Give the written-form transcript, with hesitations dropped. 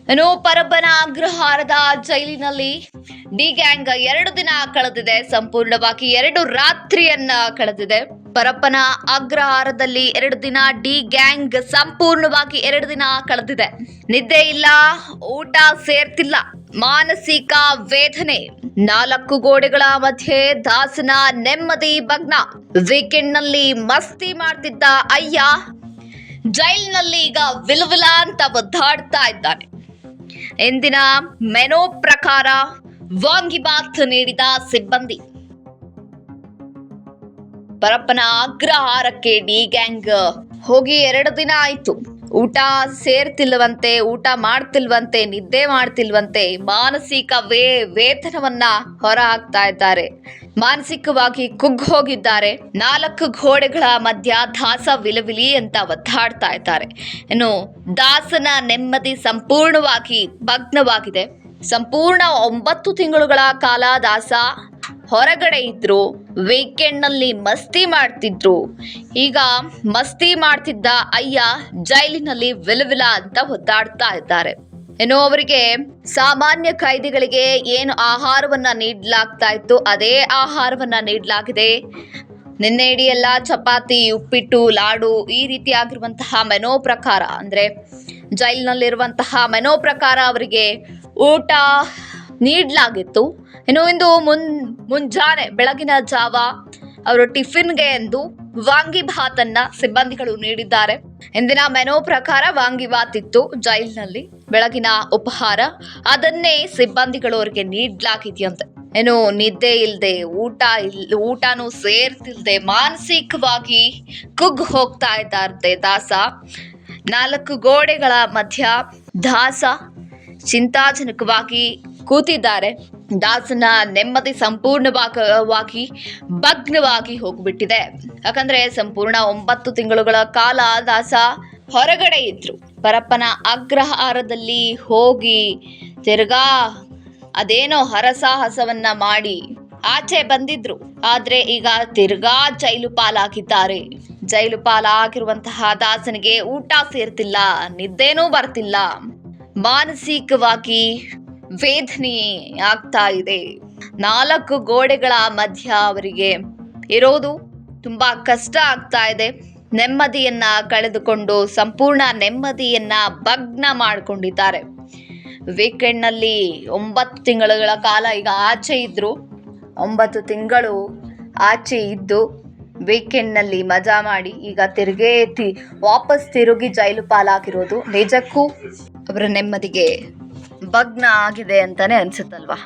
ಇನ್ನು ಪರಪ್ಪನ ಅಗ್ರಹಾರದ ಜೈಲಿನಲ್ಲಿ D gang 2 ದಿನ ಕಳೆದಿದೆ. ಸಂಪೂರ್ಣವಾಗಿ 2 ರಾತ್ರಿಯನ್ನ ಕಳೆದಿದೆ. ಪರಪ್ಪನ ಅಗ್ರಹಾರದಲ್ಲಿ 2 ದಿನ ಡಿ ಗ್ಯಾಂಗ್ ಸಂಪೂರ್ಣವಾಗಿ 2 ದಿನ ಕಳೆದಿದೆ. ನಿದ್ದೆ ಇಲ್ಲ, ಊಟ ಸೇರ್ತಿಲ್ಲ, ಮಾನಸಿಕ ವೇದನೆ. 4 ಗೋಡೆಗಳ ಮಧ್ಯೆ ದಾಸನ ನೆಮ್ಮದಿ ಭಗ್ನ. ವೀಕೆಂಡ್ ನಲ್ಲಿ ಮಸ್ತಿ ಮಾಡ್ತಿದ್ದ ಅಯ್ಯ ಜೈಲಿನಲ್ಲಿ ಈಗ ವಿಲವಿಲ ಅಂತ ಒದ್ದಾಡ್ತಾ ಇದ್ದಾನೆ. ಇಂದಿನ ಮೆನು ಪ್ರಕಾರ ವಾಂಗಿಬಾತ್ ನೀಡಿದ ಸಿಬ್ಬಂದಿ. ಪರಪ್ಪನ ಅಗ್ರಹಾರಕ್ಕೆ ಡಿ ಗ್ಯಾಂಗ್ ಹೋಗಿ 2 ದಿನ ಆಯ್ತು. ಊಟ ಸೇರ್ತಿಲ್ವಂತೆ, ಊಟ ಮಾಡ್ತಿಲ್ವಂತೆ, ನಿದ್ದೆ ಮಾಡ್ತಿಲ್ವಂತೆ. ಮಾನಸಿಕ ವೇತನವನ್ನ ಹೊರ ಹಾಕ್ತಾ ಇದ್ದಾರೆ. ಮಾನಸಿಕವಾಗಿ ಕುಗ್ಗ್ ಹೋಗಿದ್ದಾರೆ. 4 ಗೋಡೆಗಳ ಮಧ್ಯ ದಾಸ ವಿಲವಿಲಿ ಅಂತ ಒದ್ದಾಡ್ತಾ ಇದ್ದಾರೆ. ಇನ್ನು ದಾಸನ ನೆಮ್ಮದಿ ಸಂಪೂರ್ಣವಾಗಿ ಭಗ್ನವಾಗಿದೆ. ಸಂಪೂರ್ಣ 9 ತಿಂಗಳುಗಳ ಕಾಲ ದಾಸ ಹೊರಗಡೆ ಇದ್ರು. ವೀಕೆಂಡ್ ನಲ್ಲಿ ಮಸ್ತಿ ಮಾಡ್ತಿದ್ರು. ಈಗ ಮಸ್ತಿ ಮಾಡ್ತಿದ್ದ ಅಯ್ಯ ಜೈಲಿನಲ್ಲಿ ವಿಲವಿಲ ಅಂತ ಒದ್ದಾಡ್ತಾ ಇದ್ದಾರೆ. ಇನ್ನು ಅವರಿಗೆ ಸಾಮಾನ್ಯ ಕೈದಿಗಳಿಗೆ ಏನು ಆಹಾರವನ್ನ ನೀಡಲಾಗ್ತಾ ಇತ್ತು ಅದೇ ಆಹಾರವನ್ನ ನೀಡಲಾಗಿದೆ. ನಿನ್ನೆ ಇಡೀ ಎಲ್ಲ ಚಪಾತಿ, ಉಪ್ಪಿಟ್ಟು, ಲಾಡು ಈ ರೀತಿಯಾಗಿರುವಂತಹ ಮೆನೋ ಪ್ರಕಾರ, ಅಂದ್ರೆ ಜೈಲಿನಲ್ಲಿರುವಂತಹ ಮೆನೋ ಪ್ರಕಾರ ಅವರಿಗೆ ಊಟ ನೀಡಲಾಗಿತ್ತು. ಇನ್ನು ಇಂದು ಮುಂಜಾನೆ ಬೆಳಗಿನ ಜಾವ ಅವರು ಟಿಫಿನ್ಗೆ ಎಂದು ವಾಂಗಿಬಾತ್ ಅನ್ನ ಸಿಬ್ಬಂದಿಗಳು ನೀಡಿದ್ದಾರೆ. ಇಂದಿನ ಮೆನೋ ಪ್ರಕಾರ ವಾಂಗಿಬಾತ್ ಇತ್ತು ಜೈಲಿನಲ್ಲಿ. ಬೆಳಗಿನ ಉಪಹಾರ ಅದನ್ನೇ ಸಿಬ್ಬಂದಿಗಳು ಅವರಿಗೆ ನೀಡಲಾಗಿದೆಯಂತೆ. ಏನು ನಿದ್ದೆ ಇಲ್ಲದೆ, ಊಟನೂ ಸೇರ್ತಿಲ್ದೆ ಮಾನಸಿಕವಾಗಿ ಕುಗ್ಗ್ ಹೋಗ್ತಾ ಇದ್ದಾರಂತೆ ದಾಸ. 4 ಗೋಡೆಗಳ ಮಧ್ಯ ದಾಸ ಚಿಂತಾಜನಕವಾಗಿ ಕೂತಿದ್ದಾರೆ. ದಾಸನ ನೆಮ್ಮದಿ ಸಂಪೂರ್ಣವಾಗಿ ಭಗ್ನವಾಗಿ ಹೋಗ್ಬಿಟ್ಟಿದೆ. ಯಾಕಂದ್ರೆ ಸಂಪೂರ್ಣ 9 ತಿಂಗಳುಗಳ ಕಾಲ ದಾಸ ಹೊರಗಡೆ ಇದ್ರು. ಪರಪ್ಪನ ಅಗ್ರಹಾರದಲ್ಲಿ ಹೋಗಿ ತಿರ್ಗಾ ಅದೇನೋ ಹರಸಾಹಸವನ್ನ ಮಾಡಿ ಆಚೆ ಬಂದಿದ್ರು. ಆದ್ರೆ ಈಗ ತಿರ್ಗಾ ಜೈಲು ಪಾಲಾಗಿದ್ದಾರೆ. ಜೈಲು ಪಾಲಾಗಿರುವಂತಹ ದಾಸನಿಗೆ ಊಟ ಸೇರ್ತಿಲ್ಲ, ನಿದ್ದೆನೂ ಬರ್ತಿಲ್ಲ, ಮಾನಸಿಕವಾಗಿ ವೇದನೆ ಆಗ್ತಾ ಇದೆ. 4 ಗೋಡೆಗಳ ಮಧ್ಯ ಅವರಿಗೆ ಇರೋದು ತುಂಬಾ ಕಷ್ಟ ಆಗ್ತಾ ಇದೆ. ನೆಮ್ಮದಿಯನ್ನ ಕಳೆದುಕೊಂಡು ಸಂಪೂರ್ಣ ನೆಮ್ಮದಿಯನ್ನ ಭಗ್ನ ಮಾಡಿಕೊಂಡಿದ್ದಾರೆ. ವೀಕೆಂಡ್ ನಲ್ಲಿ 9 ತಿಂಗಳುಗಳ ಕಾಲ ಈಗ ಆಚೆ ಇದ್ರು. 9 ತಿಂಗಳು ಆಚೆ ಇದ್ದು ವೀಕೆಂಡ್ ನಲ್ಲಿ ಮಜಾ ಮಾಡಿ ಈಗ ವಾಪಸ್ ತಿರುಗಿ ಜೈಲು ಪಾಲಾಗಿರೋದು ನಿಜಕ್ಕೂ ಅವರ ನೆಮ್ಮದಿಗೆ ಭಗ್ನ ಆಗಿದೆ ಅಂತಾನೆ ಅನ್ಸುತ್ತಲ್ವಾ.